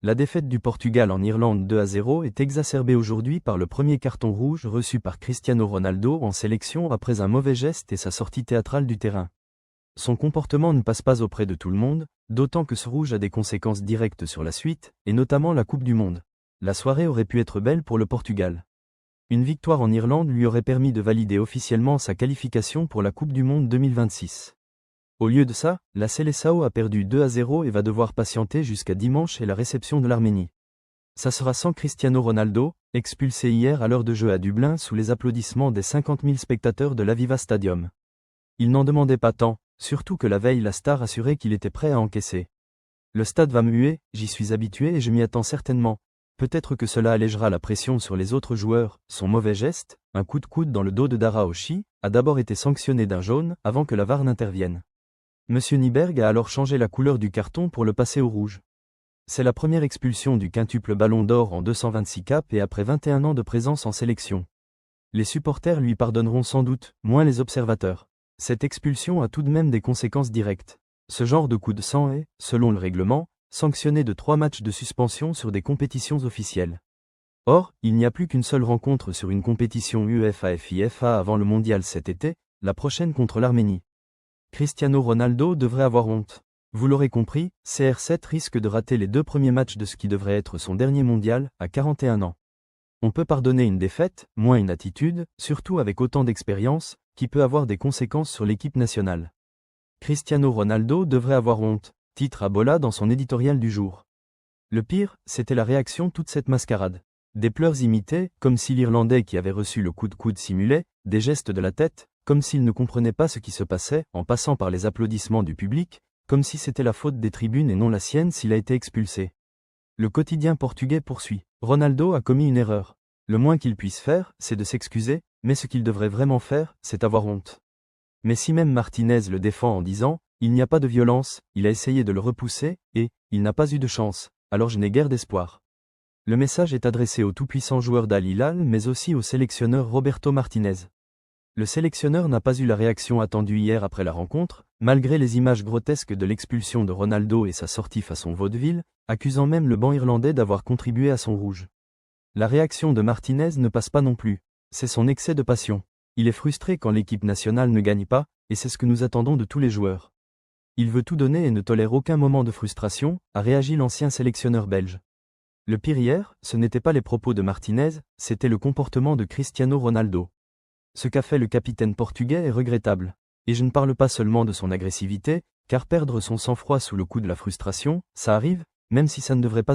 La défaite du Portugal en Irlande 2-0 est exacerbée aujourd'hui par le premier carton rouge reçu par Cristiano Ronaldo en sélection après un mauvais geste et sa sortie théâtrale du terrain. Son comportement ne passe pas auprès de tout le monde, d'autant que ce rouge a des conséquences directes sur la suite, et notamment la Coupe du Monde. La soirée aurait pu être belle pour le Portugal. Une victoire en Irlande lui aurait permis de valider officiellement sa qualification pour la Coupe du Monde 2026. Au lieu de ça, la Seleção a perdu 2-0 et va devoir patienter jusqu'à dimanche et la réception de l'Arménie. Ça sera sans Cristiano Ronaldo, expulsé hier à l'heure de jeu à Dublin sous les applaudissements des 50 000 spectateurs de l'Aviva Stadium. Il n'en demandait pas tant, surtout que la veille la star assurait qu'il était prêt à encaisser. Le stade va muer, j'y suis habitué et je m'y attends certainement. Peut-être que cela allégera la pression sur les autres joueurs. Son mauvais geste, un coup de coude dans le dos de Dara Oshi, a d'abord été sanctionné d'un jaune avant que la VAR n'intervienne. Monsieur Nyberg a alors changé la couleur du carton pour le passer au rouge. C'est la première expulsion du quintuple Ballon d'Or en 226 caps et après 21 ans de présence en sélection. Les supporters lui pardonneront sans doute, moins les observateurs. Cette expulsion a tout de même des conséquences directes. Ce genre de coup de sang est, selon le règlement, sanctionné de 3 matchs de suspension sur des compétitions officielles. Or, il n'y a plus qu'une seule rencontre sur une compétition UEFA-FIFA avant le mondial cet été, la prochaine contre l'Arménie. Cristiano Ronaldo devrait avoir honte. Vous l'aurez compris, CR7 risque de rater les 2 premiers matchs de ce qui devrait être son dernier mondial, à 41 ans. On peut pardonner une défaite, moins une attitude, surtout avec autant d'expérience, qui peut avoir des conséquences sur l'équipe nationale. Cristiano Ronaldo devrait avoir honte, titre Abola dans son éditorial du jour. Le pire, c'était la réaction toute cette mascarade. Des pleurs imités, comme si l'Irlandais qui avait reçu le coup de coude simulait, des gestes de la tête, comme s'il ne comprenait pas ce qui se passait, en passant par les applaudissements du public, comme si c'était la faute des tribunes et non la sienne s'il a été expulsé. Le quotidien portugais poursuit. Ronaldo a commis une erreur. Le moins qu'il puisse faire, c'est de s'excuser, mais ce qu'il devrait vraiment faire, c'est avoir honte. Mais si même Martinez le défend en disant « Il n'y a pas de violence, il a essayé de le repousser, et il n'a pas eu de chance, alors je n'ai guère d'espoir ». Le message est adressé au tout-puissant joueur d'Al Hilal mais aussi au sélectionneur Roberto Martinez. Le sélectionneur n'a pas eu la réaction attendue hier après la rencontre, malgré les images grotesques de l'expulsion de Ronaldo et sa sortie façon vaudeville, accusant même le banc irlandais d'avoir contribué à son rouge. La réaction de Martinez ne passe pas non plus, c'est son excès de passion. Il est frustré quand l'équipe nationale ne gagne pas, et c'est ce que nous attendons de tous les joueurs. Il veut tout donner et ne tolère aucun moment de frustration, a réagi l'ancien sélectionneur belge. Le pire hier, ce n'étaient pas les propos de Martinez, c'était le comportement de Cristiano Ronaldo. Ce qu'a fait le capitaine portugais est regrettable. Et je ne parle pas seulement de son agressivité, car perdre son sang-froid sous le coup de la frustration, ça arrive, même si ça ne devrait pas